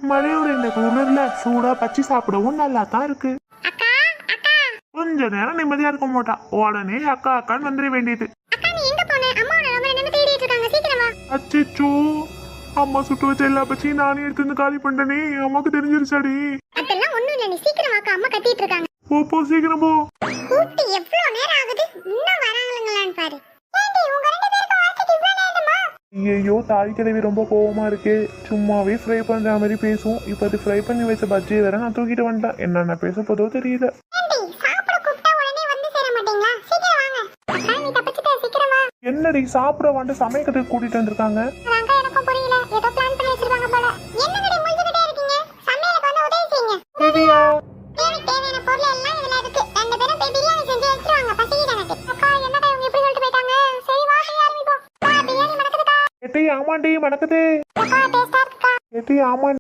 மழையோட இந்த குளிர்ல சூடா பச்சி சாப்பிடவும் நல்லா தான் இருக்கு. அக்கா அக்கா கொஞ்ச நேரம் நிம்மதியா இருக்க மாட்டா, உடனே அக்கா அக்கான்னு வந்துட வேண்டியது. அக்கா நீ எங்க போன? அம்மா உன்னை ரொம்ப நேரமா தேடிட்டு இருக்காங்க, சீக்கிரம் வா. அச்சோ, அம்மா சுட்டு வச்ச எல்லா பச்சியும் நானே எடுத்து வந்து காலி பண்ணிட்டேனே, அம்மாக்கு தெரிஞ்சிருச்சாடி. அதெல்லாம் ஒண்ணும் இல்ல, நீ சீக்கிரம் வாக்கா, அம்மா கத்திட்டு இருக்காங்க. போ சீக்கிரம் போ. கூப்பிட்டு எவ்வளவு நேரம் ஆகுது, இன்னும் வராங்களான்னு பாரு. ஏண்டி உங்க ரெண்டு பேருக்கு வரதுக்கு இவ்வளவு நேரமா? ஐயோ, தாய் கிழவி ரொம்ப கோவமா இருக்கு. சும்மாவே ஃப்ரை பண்ற மாதிரி பேசும், இப்ப அது ஃப்ரை பண்ணி வச்ச பஜ்ஜியை வேற நான் தூக்கிட்டு வந்துட்டேன். என்னென்ன பேச போதோ தெரியல. ஏண்டி சாப்பிட கூப்பிட்டா உடனே வந்து சேர மாட்டீங்களா? சீக்கிரம் வாங்க. அக்கா நீ தப்பிச்சிட்ட, சீக்கிரம் வா. என்னடி சாப்பிட வந்து சமைக்கிறதுக்கு கூட்டிட்டு வந்திருக்காங்க? அதான்க்கா எனக்கும் புரியல, ஏதோ பிளான் பண்ணி வச்சிருக்காங்க போல. என்னங்கடி முழிச்சுக்கிட்டே இருக்கீங்க? சமையலுக்கு வந்து உதவி செய்யுங்க. தேவியா, தேவைக்கு தேவையான பொருள் எல்லாம் இதுல இருக்கு. ரெண்டு பேரும் போய் பிரியாணி செஞ்சு எடுத்துட்டு வாங்க, பசிக்குது எனக்கு. அக்கா என்னக்கா இவங்க இப்படி சொல்லிட்டு போயிட்டாங்க? சரி வா போய் ஆரம்பிப்போம். பிரியாணி மணக்குதுக்கா. எட்டி ஆமாண்டி மணக்குது. அக்கா டேஸ்டா இருக்குக்கா. எட்டி ஆமா